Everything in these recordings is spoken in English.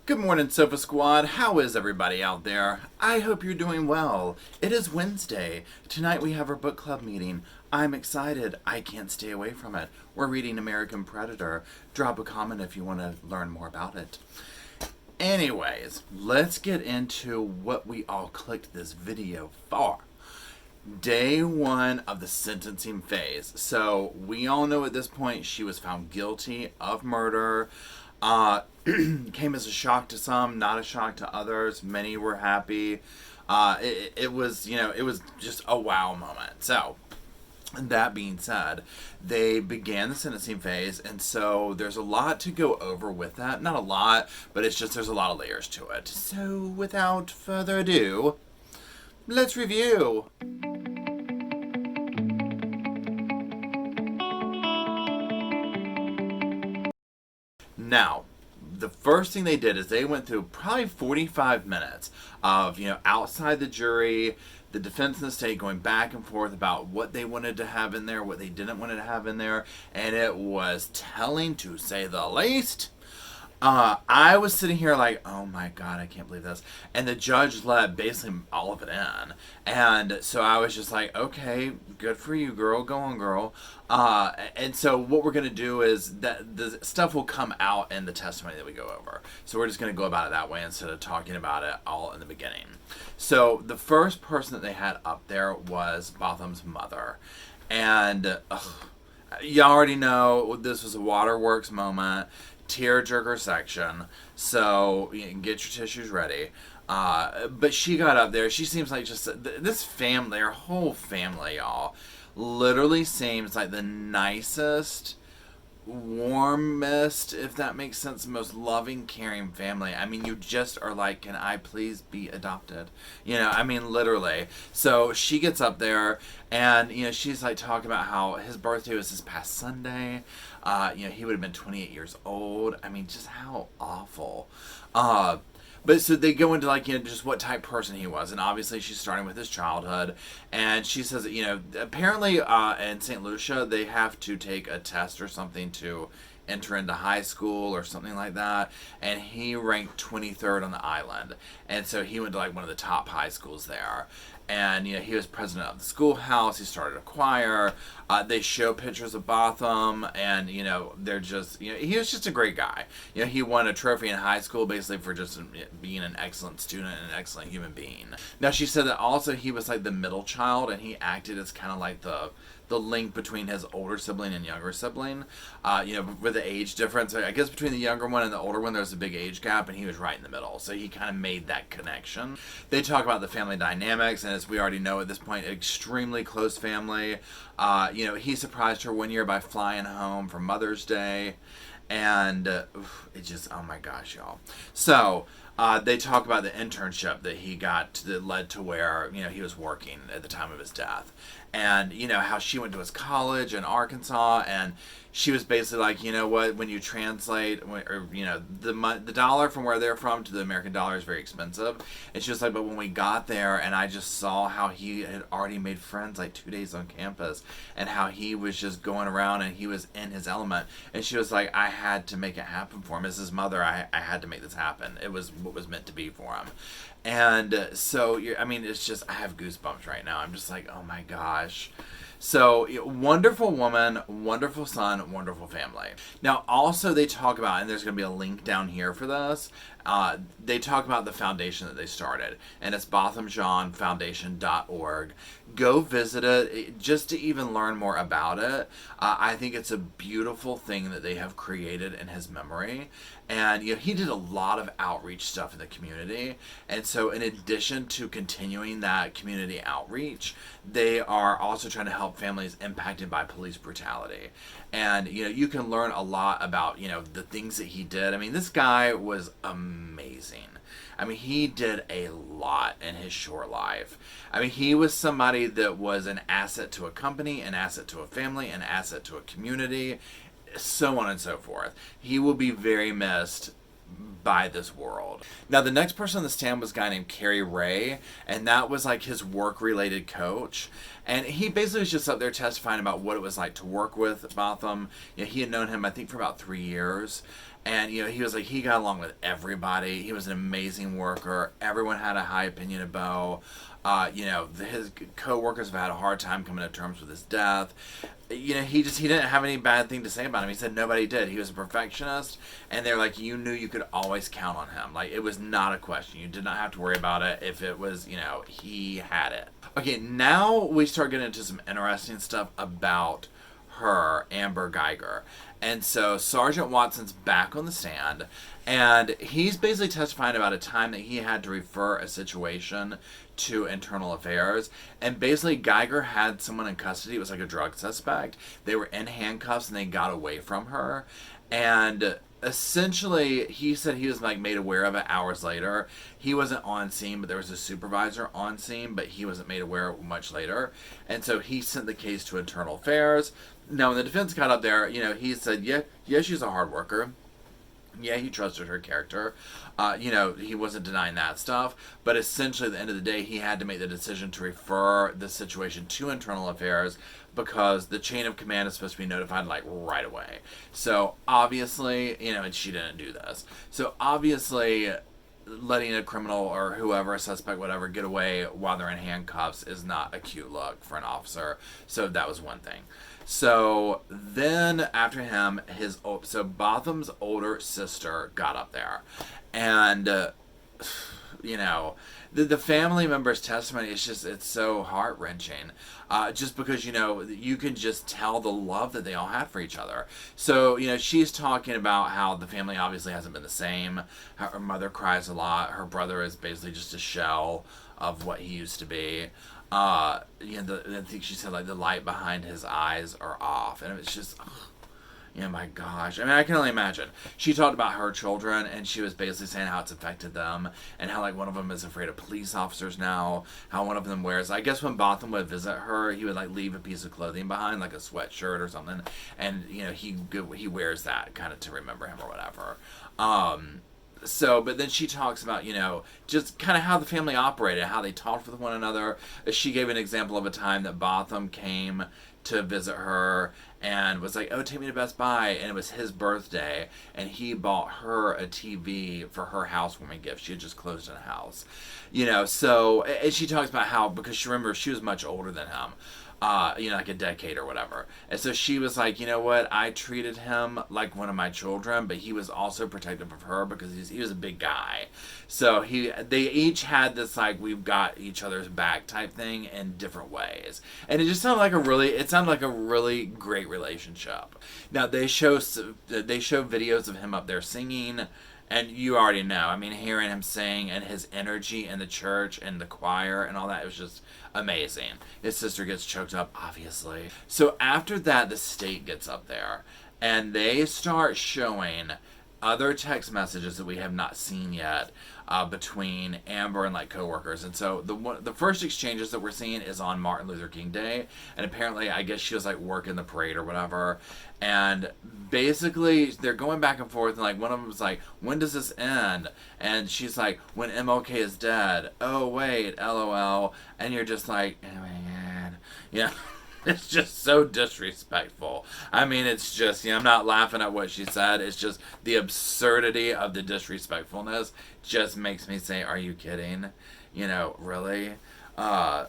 Good morning, Sofa Squad. How is everybody out there? I hope you're doing well. It is Wednesday. Tonight we have our book club meeting. I'm excited. I can't stay away from it. We're reading American Predator. Drop a comment if you want to learn more about it. Anyways, let's get into what we all clicked this video for. Day one of the sentencing phase. So we all know at this point she was found guilty of murder. Came as a shock to some, not a shock to others. Many were happy. It was just a wow moment. So, that being said, they began the sentencing phase, and so there's a lot to go over with that. Not a lot, but it's just there's a lot of layers to it. So, without further ado, let's review. Now, the first thing they did is they went through probably 45 minutes of, outside the jury, the defense and the state going back and forth about what they wanted to have in there, what they didn't want to have in there, and it was telling, to say the least. I was sitting here like, oh my god, I can't believe this. And the judge let basically all of it in. And so I was just like, okay, good for you, girl. Go on, girl. And so what we're going to do is that the stuff will come out in the testimony that we go over. So we're just going to go about it that way instead of talking about it all in the beginning. So the first person that they had up there was Botham's mother. And you already know this was a waterworks moment. Tearjerker section, so you can get your tissues ready. But she got up there. She seems like just this family, her whole family, y'all, literally seems like the nicest, warmest, if that makes sense, most loving, caring family. I mean, you just are like, can I please be adopted? Literally. So she gets up there and, she's like talking about how his birthday was this past Sunday. He would have been 28 years old. I mean, just how awful. But so they go into just what type person he was. And obviously she's starting with his childhood. And she says that, apparently in St. Lucia, they have to take a test or something to enter into high school or something like that. And he ranked 23rd on the island. And so he went to one of the top high schools there. And, he was president of the schoolhouse. He started a choir. They show pictures of Botham. And, they're just, he was just a great guy. He won a trophy in high school basically for just being an excellent student and an excellent human being. Now, she said that also he was the middle child. And he acted as kind of like the link between his older sibling and younger sibling, with the age difference. I guess between the younger one and the older one, there was a big age gap, and he was right in the middle. So he kind of made that connection. They talk about the family dynamics, and as we already know at this point, extremely close family. He surprised her one year by flying home for Mother's Day, and it just, oh my gosh, y'all. So, they talk about the internship that he got that led to where, he was working at the time of his death. And, how she went to his college in Arkansas, and she was basically like, when you translate, the dollar from where they're from to the American dollar is very expensive. And she was like, but when we got there, and I just saw how he had already made friends 2 days on campus, and how he was just going around and he was in his element. And she was like, I had to make it happen for him. As his mother, I had to make this happen. It was what was meant to be for him. And so, it's just, I have goosebumps right now. I'm just like, oh my gosh. So, wonderful woman, wonderful son, wonderful family. Now, also they talk about, and there's going to be a link down here for this, they talk about the foundation that they started, and it's bothamjohnfoundation.org. Go visit it just to even learn more about it. I think it's a beautiful thing that they have created in his memory. And he did a lot of outreach stuff in the community, and so in addition to continuing that community outreach, they are also trying to help families impacted by police brutality. And you can learn a lot about the things that he did. This guy was amazing. He did a lot in his short life. He was somebody that was an asset to a company, an asset to a family, an asset to a community, so on and so forth. He will be very missed by this world. Now, the next person on the stand was a guy named Kerry Ray, and that was his work-related coach. And he basically was just up there testifying about what it was like to work with Botham. He had known him, I think, for about 3 years. And, he was like, he got along with everybody. He was an amazing worker. Everyone had a high opinion of Bo. His co-workers have had a hard time coming to terms with his death. He didn't have any bad thing to say about him. He said nobody did. He was a perfectionist, and they're like, you knew you could always count on him. Like, it was not a question. You did not have to worry about it. If it was, he had it. Okay, now we start getting into some interesting stuff about her, Amber Guyger. And so Sergeant Watson's back on the stand, and he's basically testifying about a time that he had to refer a situation to internal affairs. And basically Guyger had someone in custody. It was like a drug suspect. They were in handcuffs and they got away from her. And essentially he said he was like made aware of it hours later. He wasn't on scene, but there was a supervisor on scene, but he wasn't made aware much later. And so he sent the case to internal affairs. Now when the defense got up there, he said, yeah, she's a hard worker. Yeah, he trusted her character. He wasn't denying that stuff. But essentially, at the end of the day, he had to make the decision to refer the situation to internal affairs because the chain of command is supposed to be notified, like, right away. So, obviously, and she didn't do this. So, obviously, letting a criminal or whoever, a suspect, whatever, get away while they're in handcuffs is not a cute look for an officer. So, that was one thing. So then after him, Botham's older sister got up there. And, the family member's testimony is it's so heart-wrenching. Just because, you can just tell the love that they all had for each other. So, she's talking about how the family obviously hasn't been the same. Her mother cries a lot. Her brother is basically just a shell of what he used to be. I think she said, like, the light behind his eyes are off. And it was just, my gosh. I mean, I can only imagine. She talked about her children, and she was basically saying how it's affected them, and how, like, one of them is afraid of police officers now, how one of them wears, I guess when Botham would visit her, he would, like, leave a piece of clothing behind, like a sweatshirt or something, and, he wears that kind of to remember him or whatever. But then she talks about, just kind of how the family operated, how they talked with one another. She gave an example of a time that Botham came to visit her and was like, oh, take me to Best Buy. And it was his birthday. And he bought her a TV for her housewarming gift. She had just closed on a house. And she talks about how, because she remembers she was much older than him. Like a decade or whatever. And so she was like, you know what, I treated him like one of my children, but he was also protective of her because he was a big guy. So they each had this, like, we've got each other's back type thing in different ways. And it just sounded like a really great relationship. Now they show videos of him up there singing. And you already know, I mean, hearing him sing and his energy in the church and the choir and all that, it was just amazing. His sister gets choked up, obviously. So after that, the state gets up there, and they start showing other text messages that we have not seen yet between Amber and, like, coworkers. And so the first exchanges that we're seeing is on Martin Luther King Day, and apparently I guess she was, like, working the parade or whatever, and basically they're going back and forth, and, like, one of them was like, when does this end? And she's like, when MLK is dead. Oh wait, LOL. And you're just like, oh my god, It's just so disrespectful. I mean, it's just, I'm not laughing at what she said. It's just the absurdity of the disrespectfulness just makes me say, are you kidding? Really? I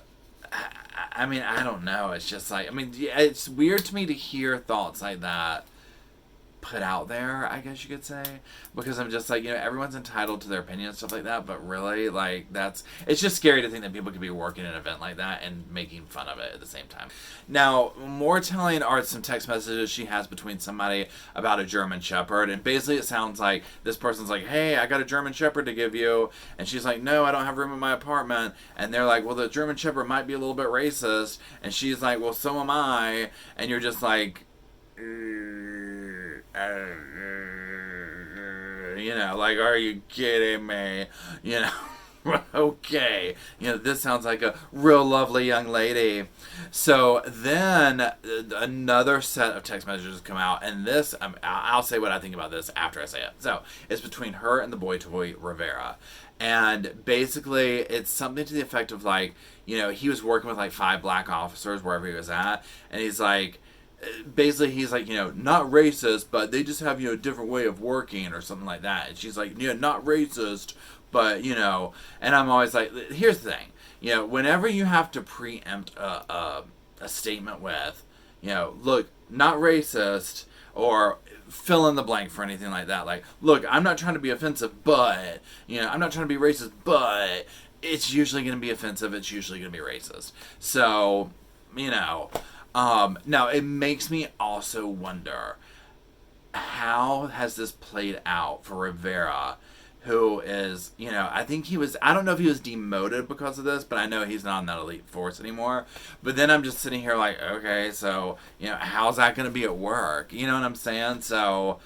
mean, I don't know. It's just like, it's weird to me to hear thoughts like that put out there, I guess you could say, because I'm just like, everyone's entitled to their opinion and stuff like that, but really, like, it's just scary to think that people could be working an event like that and making fun of it at the same time. Now, more telling are some text messages she has between somebody about a German Shepherd, and basically it sounds like this person's like, hey, I got a German Shepherd to give you, and she's like, no, I don't have room in my apartment, and they're like, well, the German Shepherd might be a little bit racist, and she's like, well, so am I, and you're just like, like, are you kidding me? Okay. This sounds like a real lovely young lady. So then another set of text messages come out, and this, I'll say what I think about this after I say it. So it's between her and the boy toy Rivera. And basically it's something to the effect of, like, he was working with, like, 5 black officers wherever he was at, and he's like, basically he's like, not racist, but they just have, a different way of working or something like that. And she's like, not racist, but, and I'm always like, here's the thing, whenever you have to preempt a statement with, look, not racist, or fill in the blank for anything like that. Like, look, I'm not trying to be offensive, but, I'm not trying to be racist, but it's usually going to be offensive. It's usually going to be racist. So, now it makes me also wonder, how has this played out for Rivera, who is, I don't know if he was demoted because of this, but I know he's not in that elite force anymore. But then I'm just sitting here like, okay, so, how's that going to be at work? You know what I'm saying? So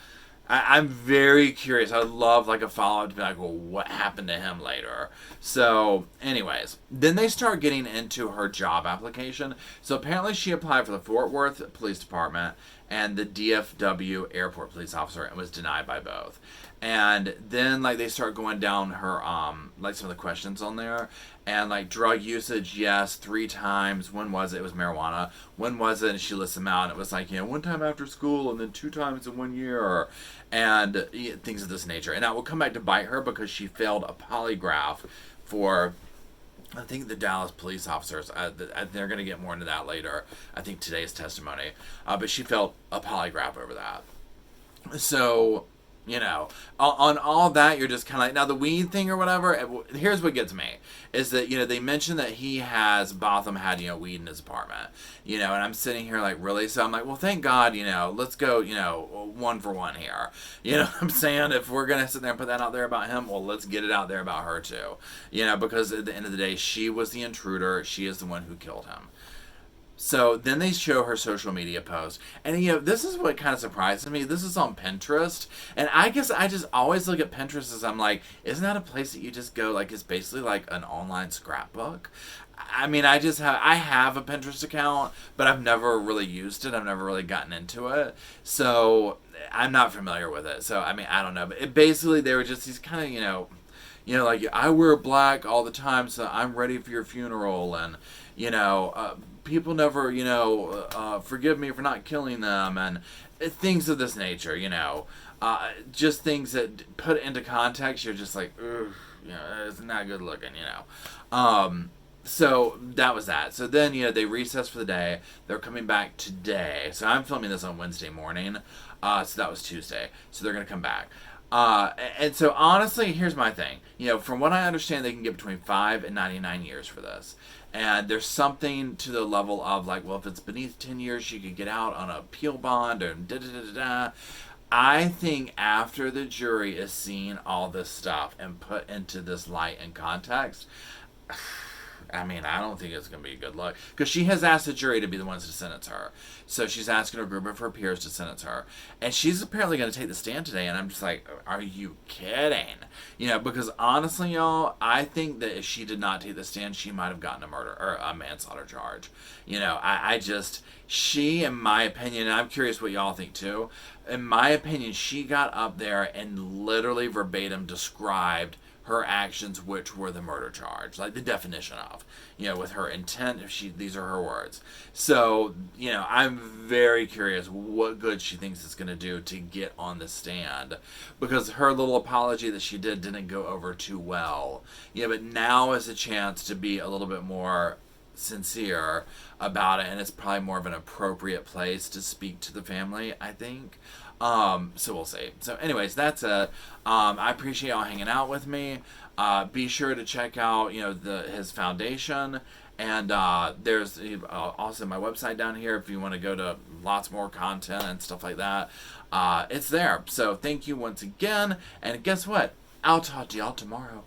I'm very curious. I'd love like a follow-up to be like, well, what happened to him later? So anyways, then they start getting into her job application. So apparently she applied for the Fort Worth Police Department and the DFW Airport Police Officer and was denied by both. And then like they start going down her like some of the questions on there, and like drug usage, yes, 3 times. When was it? It was marijuana. When was it? And she lists them out, and it was like, 1 time after school and then 2 times in 1 year, and things of this nature. And that will come back to bite her because she failed a polygraph for, I think, the Dallas police officers. They're going to get more into that later, I think, today's testimony. But she failed a polygraph over that. So, on all that, you're just kind of like, now the weed thing or whatever, here's what gets me, is that, they mentioned that Botham had, weed in his apartment, and I'm sitting here like, really? So I'm like, well, thank God, let's go, 1 for 1 here. You know what I'm saying? If we're going to sit there and put that out there about him, well, let's get it out there about her too. Because at the end of the day, she was the intruder. She is the one who killed him. So then they show her social media post. And, this is what kind of surprises me. This is on Pinterest. And I guess I just always look at Pinterest as I'm like, isn't that a place that you just go, like, it's basically like an online scrapbook? I mean, I have a Pinterest account, but I've never really used it. I've never really gotten into it. So I'm not familiar with it. So, I mean, I don't know. But basically, they were just these kind of, like, I wear black all the time, so I'm ready for your funeral. And, people never, forgive me for not killing them, and things of this nature, just things that put it into context, you're just like, ugh, it's not good looking, So that was that. So then, they recessed for the day. They're coming back today. So I'm filming this on Wednesday morning. So that was Tuesday. So they're going to come back. And so honestly, here's my thing. From what I understand, they can get between 5 and 99 years for this. And there's something to the level of like, well, if it's beneath 10 years, she could get out on a appeal bond or da-da-da-da-da. I think after the jury is seeing all this stuff and put into this light and context, I mean, I don't think it's going to be a good look. Because she has asked the jury to be the ones to sentence her. So she's asking a group of her peers to sentence her. And she's apparently going to take the stand today. And I'm just like, are you kidding? Because honestly, y'all, I think that if she did not take the stand, she might have gotten a murder or a manslaughter charge. She, in my opinion, and I'm curious what y'all think too, in my opinion, she got up there and literally verbatim described her actions, which were the murder charge, like the definition of, with her intent. These are her words. So, I'm very curious what good she thinks it's going to do to get on the stand, because her little apology that she didn't go over too well. But now is a chance to be a little bit more sincere about it, and it's probably more of an appropriate place to speak to the family, I think. So we'll see. So anyways, that's it. I appreciate y'all hanging out with me. Be sure to check out, his foundation. And there's also my website down here if you want to go to lots more content and stuff like that. It's there. So thank you once again. And guess what? I'll talk to y'all tomorrow.